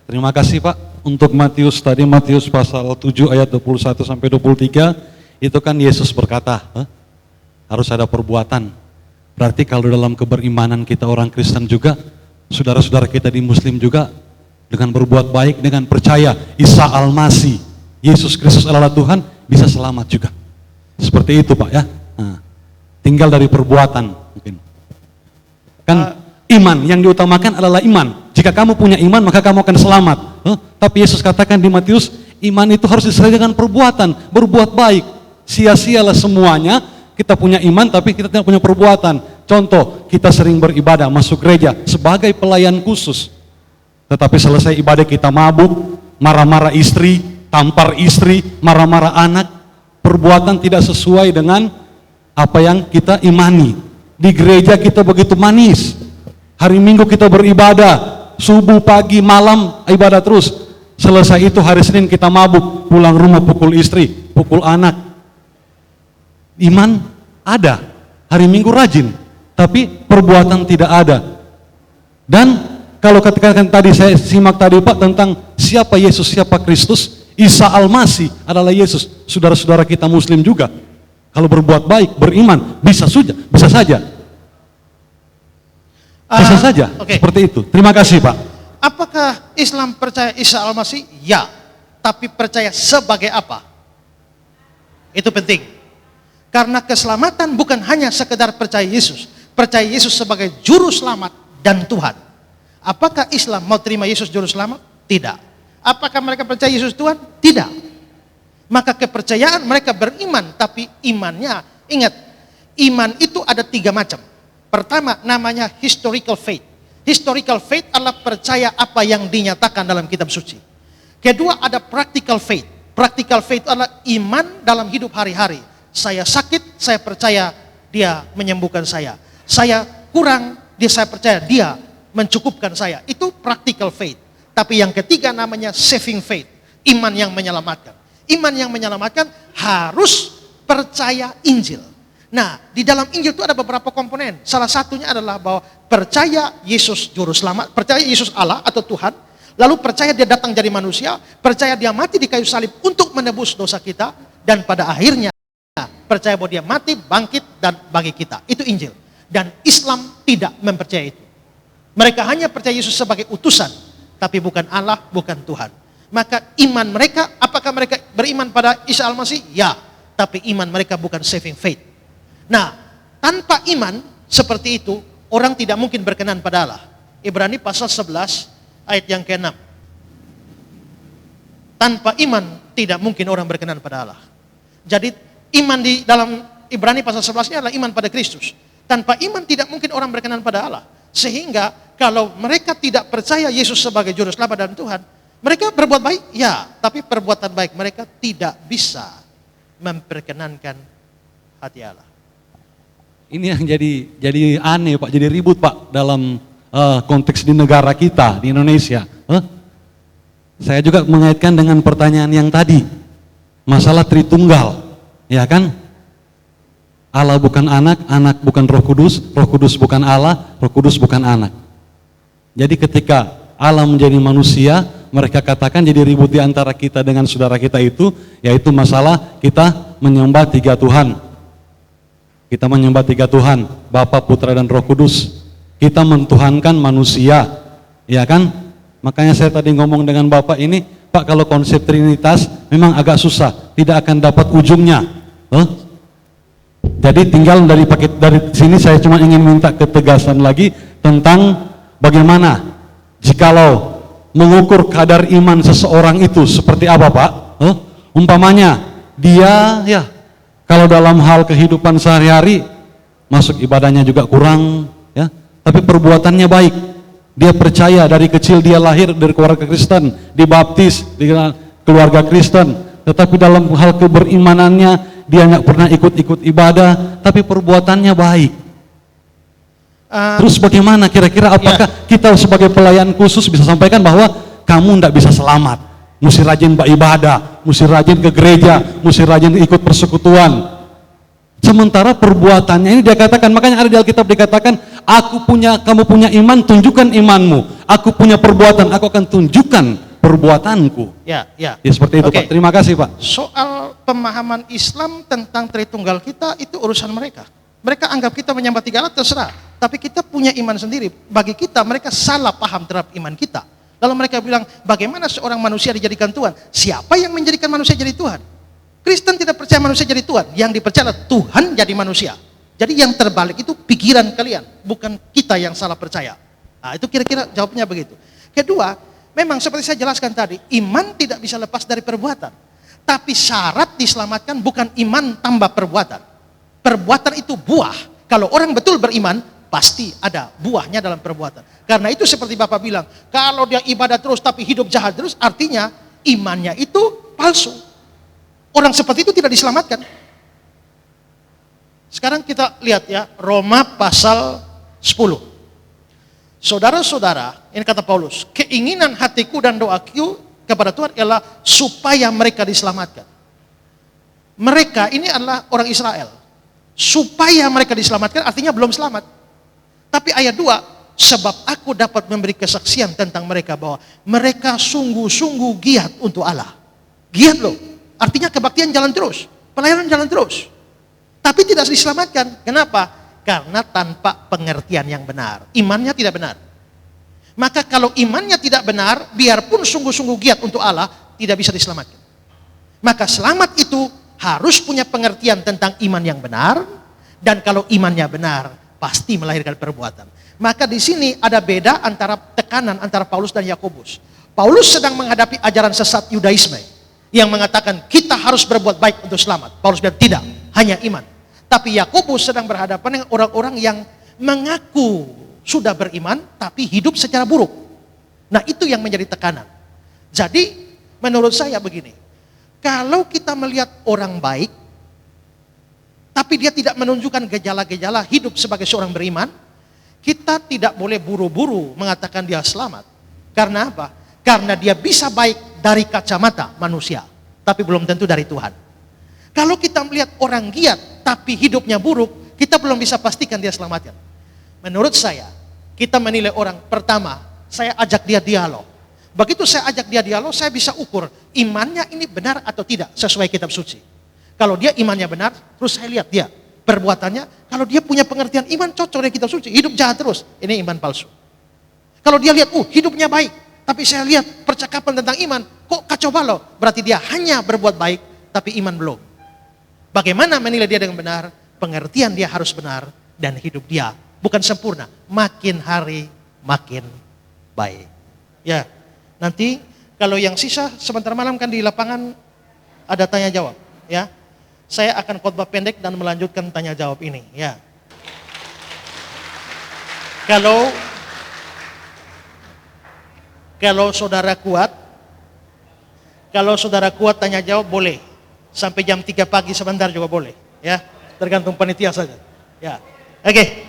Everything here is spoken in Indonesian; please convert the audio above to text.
Terima kasih Pak. Untuk Matius tadi, Matius pasal 7 ayat 21 sampai 23, itu kan Yesus berkata, harus ada perbuatan. Berarti kalau dalam keberimanan kita orang Kristen juga, saudara-saudara kita di Muslim juga, dengan berbuat baik, dengan percaya Isa Al-Masih, Yesus Kristus adalah Tuhan, bisa selamat juga. Seperti itu Pak ya. Nah, tinggal dari perbuatan mungkin. Kan iman yang diutamakan adalah iman. Jika kamu punya iman maka kamu akan selamat. Tapi Yesus katakan di Matius, iman itu harus disertai dengan perbuatan, berbuat baik. Sia-sialah semuanya, kita punya iman tapi kita tidak punya perbuatan. Contoh, kita sering beribadah, masuk gereja sebagai pelayan khusus. Tetapi selesai ibadah kita mabuk, marah-marah istri, tampar istri, marah-marah anak. Perbuatan tidak sesuai dengan apa yang kita imani. Di gereja kita begitu manis. Hari Minggu kita beribadah, subuh, pagi, malam, ibadah terus. Selesai itu hari Senin kita mabuk, pulang rumah pukul istri, pukul anak. Iman ada, hari Minggu rajin, tapi perbuatan tidak ada. Dan kalau katakan tadi saya simak tadi Pak tentang siapa Yesus, siapa Kristus, Isa Al-Masih adalah Yesus. Saudara-saudara kita Muslim juga, kalau berbuat baik, beriman, bisa saja. Bisa saja, seperti itu. Terima kasih Pak. Apakah Islam percaya Isa Al-Masih? Ya, tapi percaya sebagai apa? Itu penting. Karena keselamatan bukan hanya sekedar percaya Yesus. Percaya Yesus sebagai juru selamat dan Tuhan. Apakah Islam mau terima Yesus juru selamat? Tidak. Apakah mereka percaya Yesus Tuhan? Tidak. Maka kepercayaan mereka beriman, tapi imannya, ingat, iman itu ada 3 macam. Pertama, namanya historical faith. Historical faith adalah percaya apa yang dinyatakan dalam kitab suci. Kedua, ada practical faith. Practical faith adalah iman dalam hidup hari-hari. Saya sakit, saya percaya dia menyembuhkan saya. Saya kurang, saya percaya dia mencukupkan saya. Itu practical faith. Tapi yang ketiga namanya saving faith. Iman yang menyelamatkan. Iman yang menyelamatkan harus percaya Injil. Nah, di dalam Injil itu ada beberapa komponen. Salah satunya adalah bahwa percaya Yesus juru selamat, percaya Yesus Allah atau Tuhan, lalu percaya dia datang jadi manusia, percaya dia mati di kayu salib untuk menebus dosa kita, dan pada akhirnya percaya bahwa dia mati, bangkit, dan bagi kita. Itu Injil. Dan Islam tidak mempercayai itu. Mereka hanya percaya Yesus sebagai utusan, tapi bukan Allah, bukan Tuhan. Maka iman mereka, apakah mereka beriman pada Isa Al-Masih? Ya, tapi iman mereka bukan saving faith. Nah, tanpa iman seperti itu, orang tidak mungkin berkenan pada Allah. Ibrani pasal 11 ayat yang ke-6. Tanpa iman tidak mungkin orang berkenan pada Allah. Jadi iman di dalam Ibrani pasal 11 ini adalah iman pada Kristus. Tanpa iman tidak mungkin orang berkenan pada Allah. Sehingga kalau mereka tidak percaya Yesus sebagai juru selamat dan Tuhan, mereka berbuat baik, ya, tapi perbuatan baik mereka tidak bisa memperkenankan hati Allah. Ini yang jadi aneh Pak, jadi ribut Pak dalam konteks di negara kita, di Indonesia. Saya juga mengaitkan dengan pertanyaan yang tadi, masalah Tritunggal, ya kan? Allah bukan anak, anak bukan Roh Kudus bukan Allah, Roh Kudus bukan anak. Jadi ketika Allah menjadi manusia, mereka katakan jadi ribut di antara kita dengan saudara kita itu, yaitu masalah kita menyembah 3 Tuhan. Kita menyembah 3 Tuhan, Bapa, Putra, dan Roh Kudus. Kita mentuhankan manusia, ya kan? Makanya saya tadi ngomong dengan Bapak ini, Pak, kalau konsep Trinitas memang agak susah, tidak akan dapat ujungnya. Jadi tinggal dari sini saya cuma ingin minta ketegasan lagi tentang bagaimana jikalau mengukur kadar iman seseorang itu seperti apa Pak? Umpamanya dia ya kalau dalam hal kehidupan sehari-hari masuk ibadahnya juga kurang ya, tapi perbuatannya baik. Dia percaya dari kecil dia lahir dari keluarga Kristen, dibaptis di keluarga Kristen, tetapi dalam hal keberimanannya dia nggak pernah ikut-ikut ibadah, tapi perbuatannya baik. Terus bagaimana kira-kira apakah kita sebagai pelayan khusus bisa sampaikan bahwa kamu tidak bisa selamat? Mesti rajin beribadah, mesti rajin ke gereja, mesti rajin ikut persekutuan. Sementara perbuatannya ini dia katakan, makanya ada di Alkitab dikatakan, kamu punya iman, tunjukkan imanmu. Aku punya perbuatan, aku akan tunjukkan perbuatanku. Ya, ya. Ya seperti itu, Oke. Pak. Terima kasih, Pak. Soal pemahaman Islam tentang Tritunggal kita itu urusan mereka. Mereka anggap kita menyembah tiga alat, terserah. Tapi kita punya iman sendiri. Bagi kita, mereka salah paham terhadap iman kita. Lalu mereka bilang, bagaimana seorang manusia dijadikan Tuhan? Siapa yang menjadikan manusia jadi Tuhan? Kristen tidak percaya manusia jadi Tuhan. Yang dipercaya Tuhan jadi manusia. Jadi yang terbalik itu pikiran kalian, bukan kita yang salah percaya. Nah, itu kira-kira jawabnya begitu. Kedua, memang seperti saya jelaskan tadi, iman tidak bisa lepas dari perbuatan. Tapi syarat diselamatkan bukan iman tambah perbuatan. Perbuatan itu buah. Kalau orang betul beriman, pasti ada buahnya dalam perbuatan. Karena itu seperti Bapak bilang, kalau dia ibadah terus tapi hidup jahat terus, artinya imannya itu palsu. Orang seperti itu tidak diselamatkan. Sekarang kita lihat ya, Roma pasal 10. Saudara-saudara, ini kata Paulus, keinginan hatiku dan doaku kepada Tuhan ialah supaya mereka diselamatkan. Mereka ini adalah orang Israel. Supaya mereka diselamatkan artinya belum selamat. Tapi ayat 2, sebab aku dapat memberi kesaksian tentang mereka bahwa mereka sungguh-sungguh giat untuk Allah. Giat loh, artinya kebaktian jalan terus, pelayanan jalan terus. Tapi tidak diselamatkan. Kenapa? Karena tanpa pengertian yang benar. Imannya tidak benar. Maka kalau imannya tidak benar, biarpun sungguh-sungguh giat untuk Allah, tidak bisa diselamatkan. Maka selamat itu harus punya pengertian tentang iman yang benar, dan kalau imannya benar, pasti melahirkan perbuatan. Maka di sini ada beda antara tekanan antara Paulus dan Yakobus. Paulus sedang menghadapi ajaran sesat Yudaisme yang mengatakan kita harus berbuat baik untuk selamat. Paulus bilang tidak, hanya iman. Tapi Yakobus sedang berhadapan dengan orang-orang yang mengaku sudah beriman tapi hidup secara buruk. Nah, itu yang menjadi tekanan. Jadi menurut saya begini, kalau kita melihat orang baik tapi dia tidak menunjukkan gejala-gejala hidup sebagai seorang beriman, kita tidak boleh buru-buru mengatakan dia selamat. Karena apa? Karena dia bisa baik dari kacamata manusia, tapi belum tentu dari Tuhan. Kalau kita melihat orang giat tapi hidupnya buruk, kita belum bisa pastikan dia selamatkan. Menurut saya, kita menilai orang, pertama, saya ajak dia dialog. Begitu saya ajak dia dialog, saya bisa ukur imannya ini benar atau tidak sesuai kitab suci. Kalau dia imannya benar, terus saya lihat dia perbuatannya, kalau dia punya pengertian iman cocok dengan kitab suci, hidup jahat terus, ini iman palsu. Kalau dia lihat, hidupnya baik, tapi saya lihat percakapan tentang iman, kok kacau balau, berarti dia hanya berbuat baik, tapi iman belum. Bagaimana menilai dia dengan benar? Pengertian dia harus benar, dan hidup dia bukan sempurna, makin hari makin baik. Ya, nanti kalau yang sisa sebentar malam kan di lapangan ada tanya jawab, ya. Saya akan khotbah pendek dan melanjutkan tanya jawab ini, ya. Kalau saudara kuat tanya jawab boleh. Sampai jam 3 pagi sebentar juga boleh, ya. Tergantung panitia saja. Ya. Oke.